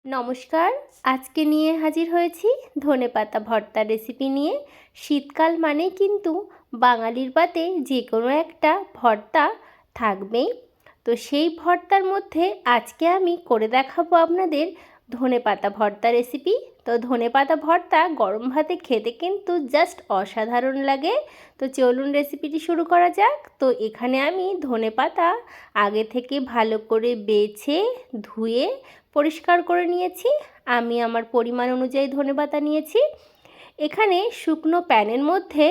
নমস্কার। আজকে নিয়ে হাজির হয়েছি ধনেপাতা ভর্তার রেসিপি নিয়ে। শীতকাল মানেই কিন্তু বাঙালির পাতে যে কোনো একটা ভর্তা থাকবেই। তো সেই ভর্তার মধ্যে আজকে আমি করে দেখাবো আপনাদের ধনেপাতা ভর্তা রেসিপি। তো ধনেপাতা ভর্তা গরম ভাতে খেতে কিন্তু জাস্ট অসাধারণ লাগে। তো চলুন রেসিপিটি শুরু করা যাক। তো এখানে আমি ধনেপাতা আগে থেকে ভালো করে বেছে ধুয়ে পরিষ্কার করে নিয়েছি। আমি আমার পরিমাণ অনুযায়ী ধনেপাতা নিয়েছি। এখানে শুকনো প্যানের মধ্যে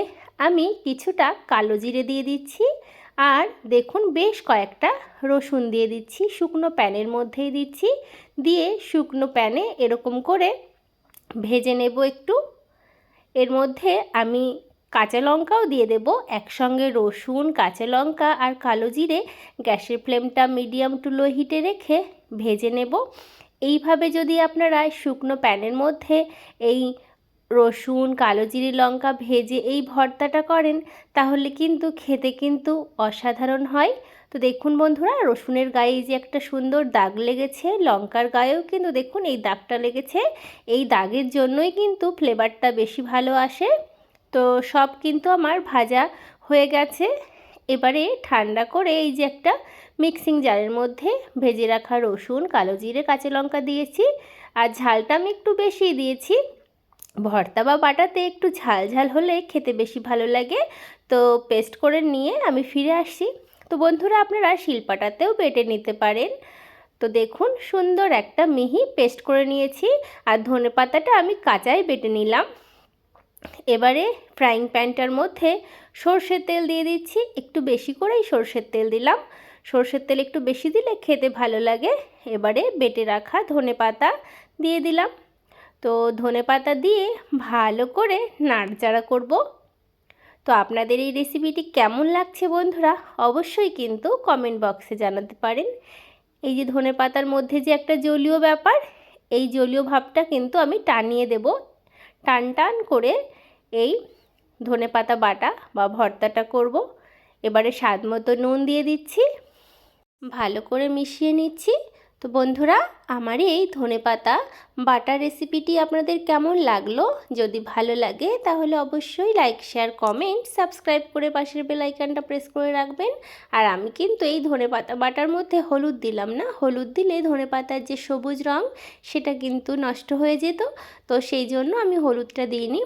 আমি কিছুটা কালো জিরে দিয়ে দিচ্ছি, আর দেখুন বেশ কয়েকটা রসুন দিয়ে দিচ্ছি। শুকনো প্যানের মধ্যেই দিচ্ছি, দিয়ে শুকনো প্যানে এরকম করে ভেজে নেব একটু। এর মধ্যে আমি কাঁচা লঙ্কাও দিয়ে দেব একসঙ্গে। রসুন, কাঁচা লঙ্কা আর কালো জিরে গ্যাসের ফ্লেমটা মিডিয়াম টু লো হিটে রেখে ভেজে নেব। এইভাবে যদি আপনারা শুকনো প্যানের মধ্যে এই রসুন, কালো জিরে, লঙ্কা ভেজে এই ভর্তাটা করেন তাহলে কিন্তু খেতে কিন্তু অসাধারণ হয়। তো দেখুন বন্ধুরা, রসুনের গায়ে যে একটা সুন্দর দাগ লেগেছে, লঙ্কার গায়েও কিন্তু দেখুন এই দাগটা লেগেছে। এই দাগের জন্যই কিন্তু ফ্লেভারটা বেশি ভালো আসে। তো সব কিন্তু আমার ভাজা হয়ে গেছে। এবারে ঠান্ডা করে এই যে একটা মিক্সিং জারের মধ্যে ভেজে রাখা রসুন, কালো জিরে, কাঁচা লঙ্কা দিয়েছি। আর ঝালটা আমি একটু বেশি দিয়েছি। ভর্তা বা বাটাতে একটু ঝাল ঝাল হলে খেতে বেশি ভালো লাগে। তো পেস্ট করে নিয়ে আমি ফিরে আসছি। তো বন্ধুরা, আপনারা শিলপাটাতেও বেটে নিতে পারেন। তো দেখুন সুন্দর একটা মিহি পেস্ট করে নিয়েছি। আর ধনেপাতাটা আমি কাঁচাই বেটে নিলাম। এবারে ফ্রাইং প্যানটার মধ্যে সর্ষের তেল দিয়ে দিচ্ছি। একটু বেশি করেই সর্ষের তেল দিলাম। সর্ষের তেল একটু বেশি দিলে খেতে ভালো লাগে। এবারে বেটে রাখা ধনেপাতা দিয়ে দিলাম। তো ধনেপাতা দিয়ে ভালো করে নাড়াচাড়া করব। তো আপনাদের এই রেসিপিটি কেমন লাগছে বন্ধুরা, অবশ্যই কিন্তু কমেন্ট বক্সে জানাতে পারেন। এই যে ধনেপাতার মধ্যে যে একটা জলীয় ব্যাপার, এই জলীয় ভাবটা কিন্তু আমি টানিয়ে দেব। টান টান করে এই ধনেপাতা বাটা বা ভর্তাটা করব। এবারে স্বাদ মতো নুন দিয়ে দিচ্ছি, ভালো করে মিশিয়ে নিচ্ছি। তো বন্ধুরা, আমার এই ধনেপাতা বাটা রেসিপিটি আপনাদের কেমন লাগলো? যদি ভালো লাগে তাহলে অবশ্যই লাইক, শেয়ার, কমেন্ট, সাবস্ক্রাইব করে পাশের বেল আইকনটা প্রেস করে রাখবেন। আর আমি কিন্তু এই ধনেপাতা বাটার মধ্যে হলুদ দিলাম না। হলুদ দিলে ধনেপাতার যে সবুজ রং সেটা কিন্তু নষ্ট হয়ে যেত। তো সেই জন্য আমি হলুদটা দিইনি।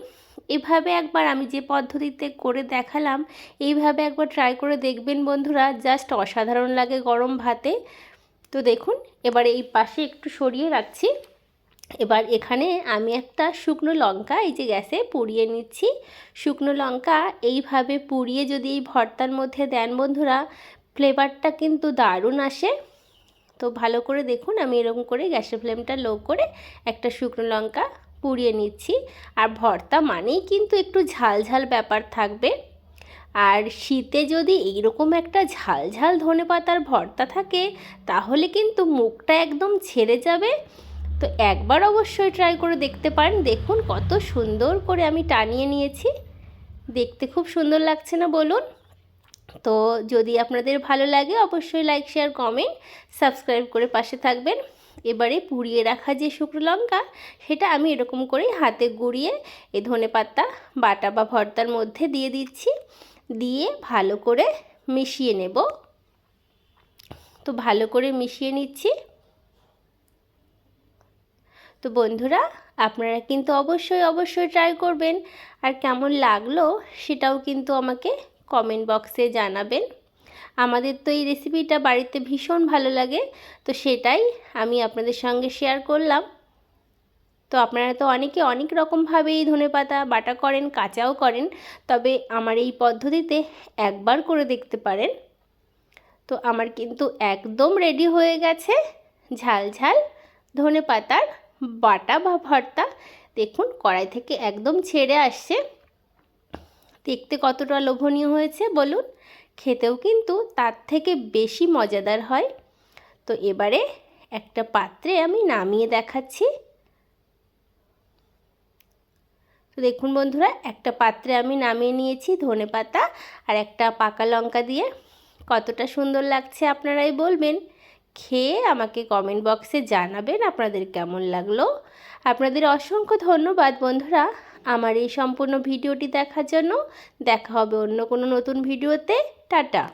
এভাবে একবার আমি যে পদ্ধতিতে করে দেখালাম, এইভাবে একবার ট্রাই করে দেখবেন বন্ধুরা, জাস্ট অসাধারণ লাগে গরম ভাতে। তো দেখুন, এবার এই পাশে একটু সরিয়ে রাখছি। এবার এখানে আমি একটা শুকনো লঙ্কা এই যে গ্যাসে পুড়িয়ে নিচ্ছি। শুকনো লঙ্কা এইভাবে পুড়িয়ে যদি এই ভর্তার মধ্যে দেন বন্ধুরা, ফ্লেভারটা কিন্তু দারুণ আসে। তো ভালো করে দেখুন, আমি এরকম করে গ্যাসের ফ্লেমটা লো করে একটা শুকনো লঙ্কা পুড়িয়ে নিচ্ছি। আর ভর্তা মানেই কিন্তু একটু ঝাল ঝাল ব্যাপার থাকবে। আর শীতে যদি এইরকম একটা ঝাল ঝাল ধনেপাতার ভর্তা থাকে তাহলে কিন্তু মুখটা একদম ছেড়ে যাবে। তো একবার অবশ্যই ট্রাই করে দেখতে পারেন। দেখুন কত সুন্দর করে আমি টানিয়ে নিয়েছি, দেখতে খুব সুন্দর লাগছে না বলুন? তো যদি আপনাদের ভালো লাগে অবশ্যই লাইক, শেয়ার, কমেন্ট, সাবস্ক্রাইব করে পাশে থাকবেন। এবারে পুড়িয়ে রাখা যে শুকনো লঙ্কা সেটা আমি এরকম করেই হাতে গুঁড়িয়ে এই ধনেপাতা বাটা বা ভর্তার মধ্যে দিয়ে দিচ্ছি। দিয়ে ভালো করে মিশিয়ে নেব। তো ভালো করে মিশিয়ে নিচ্ছি। তো বন্ধুরা, আপনারা কিন্তু অবশ্যই ট্রাই করবেন। আর কেমন লাগলো সেটাও কিন্তু আমাকে কমেন্ট বক্সে জানাবেন। আমাদের তো এই রেসিপিটা বাড়িতে ভীষণ ভালো লাগে, তো সেটাই আমি আপনাদের সঙ্গে শেয়ার করলাম। তো আপনারা তো অনেকে অনেক রকমভাবে এই ধনেপাতা বাটা করেন, কাঁচাও করেন, তবে আমার এই পদ্ধতিতে একবার করে দেখতে পারেন। তো আমার কিন্তু একদম রেডি হয়ে গেছে ঝাল ঝাল ধনেপাতার বাটা বা ভর্তা। দেখুন কড়াই থেকে একদম ছেড়ে আসছে। দেখতে কতটা লোভনীয় হয়েছে বলুন? খেতেও কিন্তু তার থেকে বেশি মজাদার হয়। তো এবারে একটা পাত্রে আমি নামিয়ে দেখাচ্ছি। তো দেখুন বন্ধুরা, একটা পাত্রে আমি নামিয়ে নিয়েছি ধনেপাতা আর একটা পাকা লঙ্কা দিয়ে। কতটা সুন্দর লাগছে আপনারাই বলবেন। খেয়ে আমাকে কমেন্ট বক্সে জানাবেন আপনাদের কেমন লাগলো। আপনাদের অসংখ্য ধন্যবাদ বন্ধুরা আমার এই সম্পূর্ণ ভিডিওটি দেখার জন্য। দেখা হবে অন্য কোনো নতুন ভিডিওতে। টাটা।